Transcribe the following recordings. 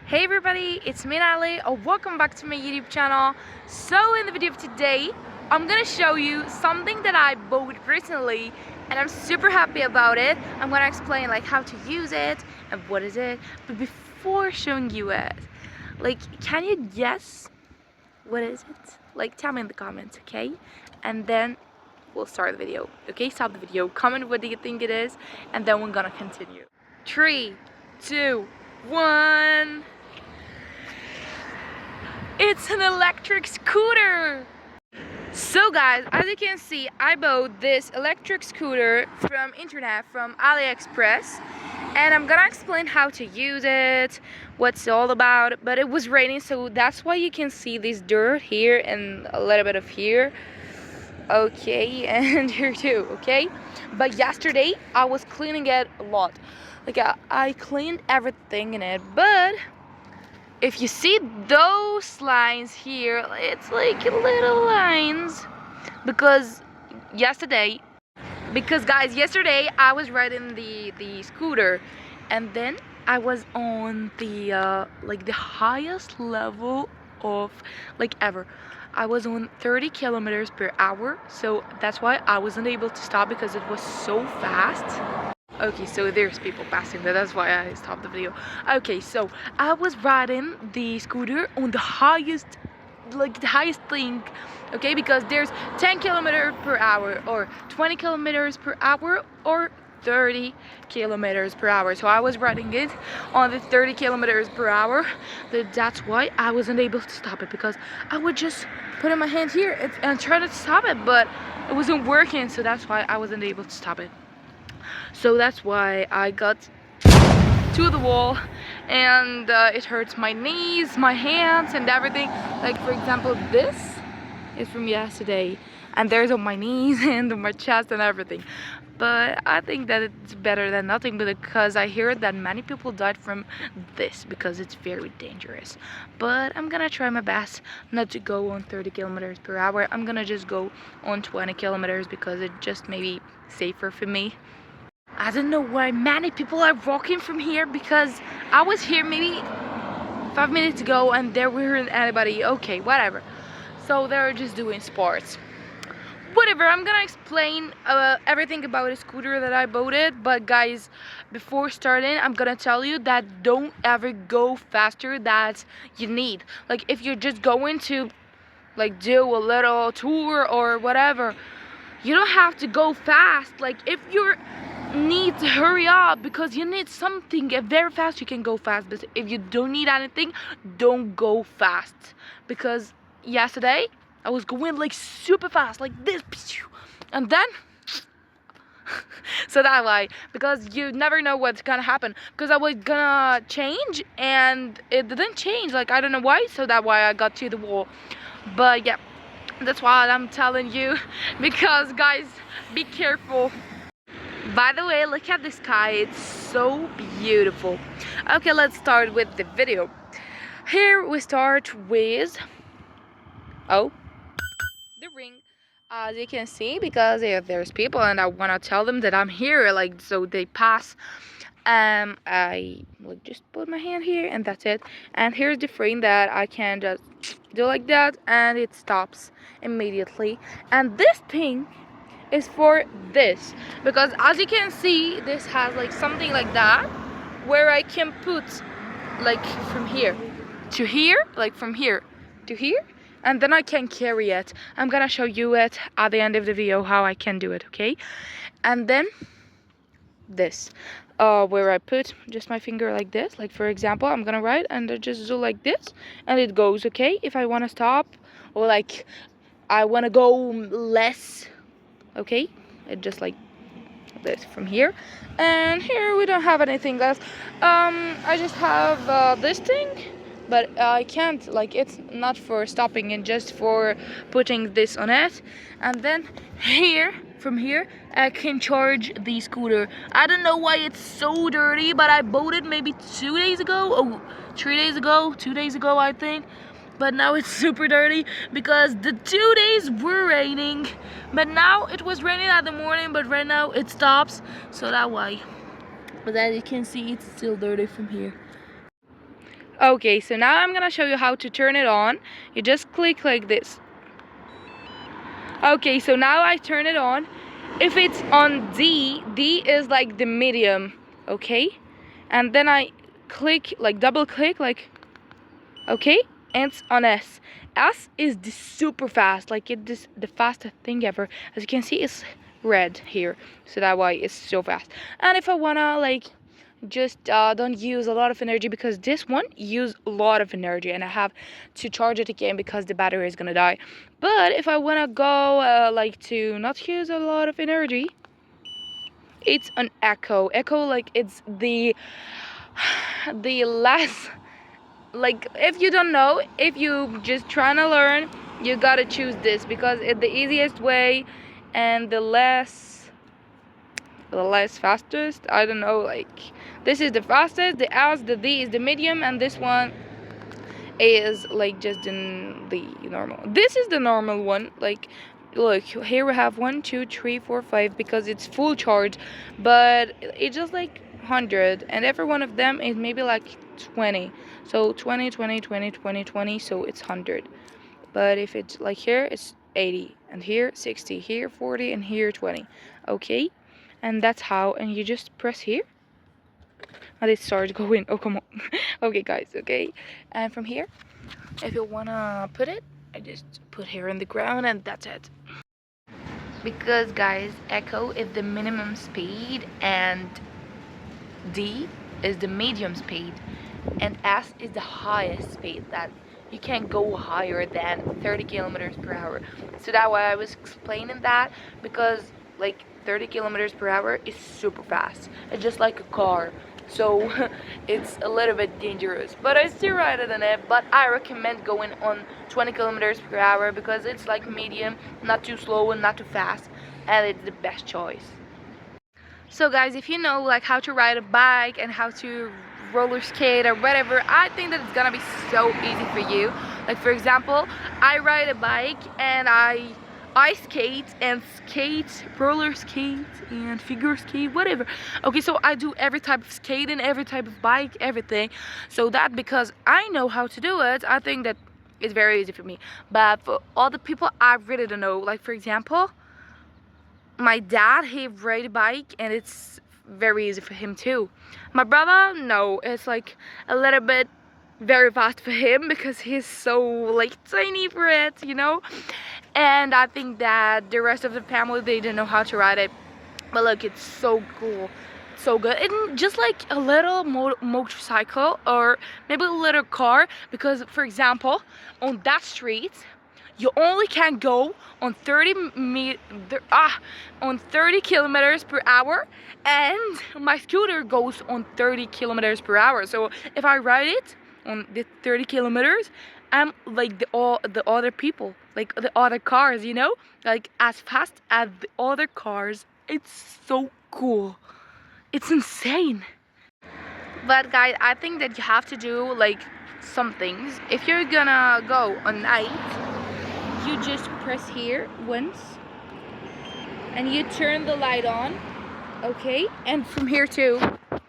Hey everybody, it's me Natalie. Welcome back to my YouTube channel. So in the video of today, I'm gonna show you something that I bought recently and I'm super happy about it. I'm gonna explain like how to use it and what is it. But before showing you it, like can you guess what is it? Like tell me in the comments, okay? And then we'll start the video. Okay, stop the video, comment what do you think it is, and then we're gonna continue. 3, 2, 1. It's an electric scooter! So guys, as you can see, I bought this electric scooter from internet, from AliExpress, and I'm gonna explain how to use it, what's it all about. But it was raining, so that's why you can see this dirt here and a little bit of here. Okay, and here too, okay? But yesterday, I was cleaning it a lot. Like, I cleaned everything in it, but if you see those lines here, it's like little lines because guys, yesterday I was riding the scooter, and then I was on the like the highest level of like ever. I was on 30 kilometers per hour, so that's why I wasn't able to stop because it was so fast. Okay, so there's people passing, but that's why I stopped the video. Okay, so I was riding the scooter on the highest, like the highest thing, okay, because there's 10 kilometers per hour or 20 kilometers per hour or 30 kilometers per hour. So I was riding it on the 30 kilometers per hour. That's why I wasn't able to stop it, because I would just put in my hand here and try to stop it, but it wasn't working, so that's why I wasn't able to stop it. So that's why I got to the wall, and it hurts my knees, my hands, and everything. Like for example, this is from yesterday, and there's on my knees and on my chest and everything. But I think that it's better than nothing, because I hear that many people died from this because it's very dangerous. But I'm gonna try my best not to go on 30 kilometers per hour. I'm gonna just go on 20 kilometers because it just may be safer for me. I don't know why many people are walking from here, because I was here maybe 5 minutes ago and there weren't anybody. Okay, whatever. So they're just doing sports. Whatever, I'm gonna explain everything about a scooter that I bought it. But guys, before starting, I'm gonna tell you that don't ever go faster than you need. Like if you're just going to like do a little tour or whatever, you don't have to go fast. Like if you're need to hurry up because you need something very fast, you can go fast. But if you don't need anything, don't go fast, because yesterday I was going like super fast like this, and then so that why, because you never know what's gonna happen, because I was gonna change and it didn't change, like I don't know why, so that's why I got to the wall. But yeah, that's why I'm telling you, because guys, be careful. By the way, look at the sky, it's so beautiful. Okay, let's start with the video. Here we start with the ring, as you can see, because there's people and I want to tell them that I'm here, like so they pass. I like just put my hand here and that's it. And here's the frame that I can just do like that and it stops immediately. And this thing is for this, because as you can see, this has like something like that where I can put like from here to here, like from here to here, and then I can carry it. I'm gonna show you it at the end of the video how I can do it, okay? And then this where I put just my finger like this, like for example I'm gonna write and I just do like this and it goes, okay? If I want to stop or like I want to go less, okay, it just like this from here. And here we don't have anything else. I just have this thing, but I can't, like it's not for stopping and just for putting this on it. And then here, from here I can charge the scooter. I don't know why it's so dirty, but I bought it maybe 2 days ago, 3 days ago, 2 days ago I think. But now it's super dirty because the 2 days were raining. But now it was raining at the morning, but right now it stops, so that why. But as you can see, it's still dirty from here. Okay, so now I'm gonna show you how to turn it on. You just click like this. Okay, so now I turn it on. If it's on D, D is like the medium, okay? And then I click, like double click, like, okay? And it's on S. S is the super fast, like it is the fastest thing ever. As you can see, it's red here, so that's why it's so fast. And if I wanna like just don't use a lot of energy, because this one use a lot of energy and I have to charge it again because the battery is gonna die. But if I wanna go like to not use a lot of energy, it's an echo. Echo, like it's the less, like if you don't know, if you just trying to learn, you gotta choose this because it's the easiest way and the less fastest. I don't know, like this is the fastest, the S, the D is the medium, and this one is like just in the normal. This is the normal one. Like look, here we have 1 2 3 4 5 because it's full charge, but it's just like 100, and every one of them is maybe like 20. So 20 20 20 20 20, so it's 100. But if it's like here, it's 80, and here 60, here 40, and here 20. Okay, and that's how. And you just press here and it starts going. Oh, come on. Okay, guys, okay. And from here, if you wanna put it, I just put here in the ground, and that's it. Because guys, echo is the minimum speed and D is the medium speed, and S is the highest speed that you can't go higher than 30 kilometers per hour. So that's why I was explaining that, because like 30 kilometers per hour is super fast. It's just like a car. So it's a little bit dangerous, but I still ride it in it. But I recommend going on 20 kilometers per hour because it's like medium, not too slow and not too fast, and it's the best choice. So guys, if you know like how to ride a bike and how to roller skate or whatever, I think that it's gonna be so easy for you. Like for example, I ride a bike and I skate, roller skate and figure skate, whatever. Okay, so I do every type of skating, every type of bike, everything. So that because I know how to do it, I think that it's very easy for me. But for all the people, I really don't know. Like for example, my dad, he ride a bike and it's very easy for him too. My brother, no, it's like a little bit very fast for him because he's so like tiny for it, you know. And I think that the rest of the family, they don't know how to ride it. But look, it's so cool, so good. And just like a little motorcycle or maybe a little car, because for example, on that street you only can go on 30 kilometers per hour, and my scooter goes on 30 kilometers per hour. So if I ride it on the 30 kilometers, I'm like the other people, like the other cars, you know, like as fast as the other cars. It's so cool, it's insane. But guys, I think that you have to do like some things. If you're gonna go on night, you just press here once and you turn the light on, okay? And from here too,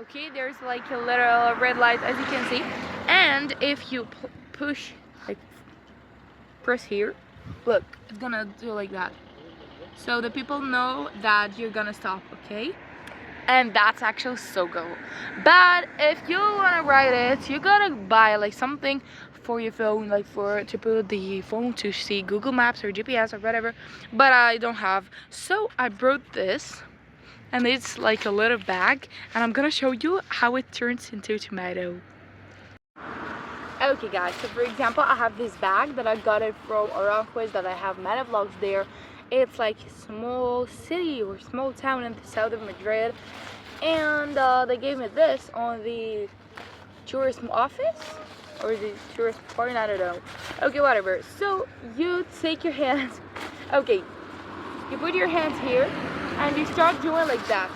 okay, there's like a little red light, as you can see. And if you push, like press here, look, it's gonna do like that, so the people know that you're gonna stop, okay? And that's actually so cool. But if you wanna ride it, you gotta buy like something for your phone, like to put the phone to see Google Maps or GPS or whatever. But I don't have, so I brought this, and it's like a little bag, and I'm gonna show you how it turns into a tomato. Okay guys, so for example, I have this bag that I got it from Aranjuez, that I have many vlogs there. It's like a small city or small town in the south of Madrid, and they gave me this on the tourism office or the tourist point, I don't know. Okay, whatever. So you take your hands, okay, you put your hands here and you start doing like that,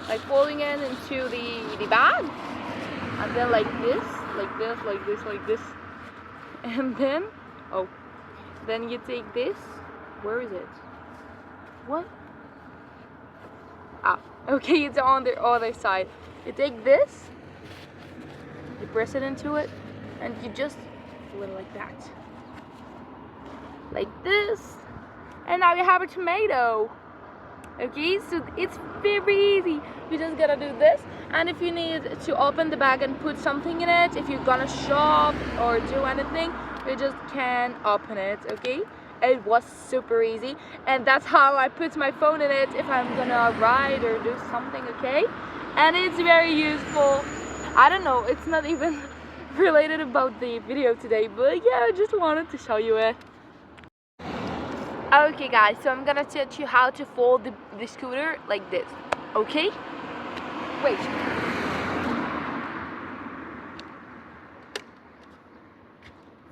like folding it into the bag, and then like this, like this, like this, like this, and then then you take this. Where is it? What? Ah, okay, it's on the other side. You take this, you press it into it, and you just pull it like that, like this, and now you have a tomato. Okay, so it's very easy. You just gotta do this, and if you need to open the bag and put something in it, if you're gonna shop or do anything, you just can open it. Okay, it was super easy, and that's how I put my phone in it if I'm gonna ride or do something. Okay, and it's very useful. I don't know, it's not even related about the video today, but yeah, I just wanted to show you it. Okay guys, so I'm gonna teach you how to fold the scooter like this, okay? Wait.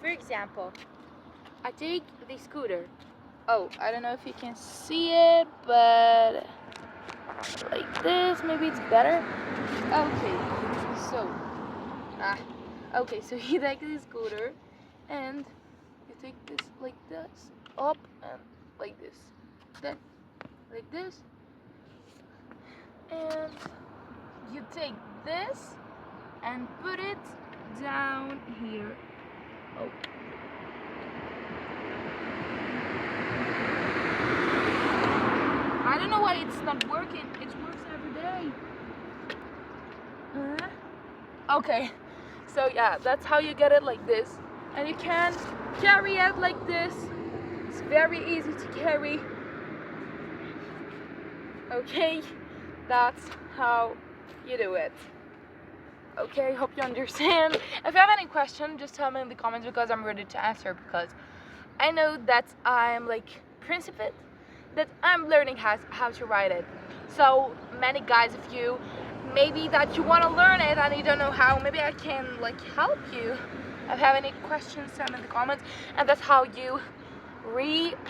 For example, I take the scooter. Oh, I don't know if you can see it, but like this, maybe it's better. Okay, so you take the scooter and you take this like this, up and like this, then like this, and you take this and put it down here. Oh. I don't know why it's not working. It works every day. Okay, so yeah, that's how you get it like this, and you can carry it like this. It's very easy to carry. Okay, that's how you do it. Okay, hope you understand. If you have any question, just tell me in the comments, because I'm ready to answer, because I know that I'm like principal, that I'm learning how to write it. So many guys, if you maybe that you want to learn it and you don't know how, maybe I can like help you. If you have any questions, send in the comments. And that's how you refold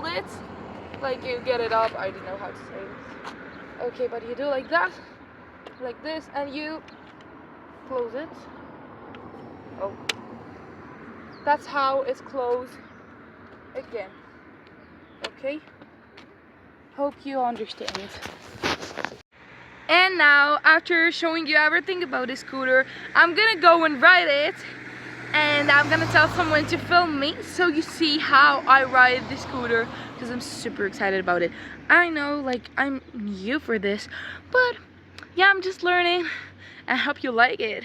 it, like you get it up. I don't know how to say this. Okay, but you do like that, like this, and you close it. Oh, that's how it's closed again. Okay, hope you understand. And now, after showing you everything about the scooter, I'm gonna go and ride it, and I'm gonna tell someone to film me so you see how I ride the scooter, because I'm super excited about it. I know, like, I'm new for this, but yeah, I'm just learning, and I hope you like it.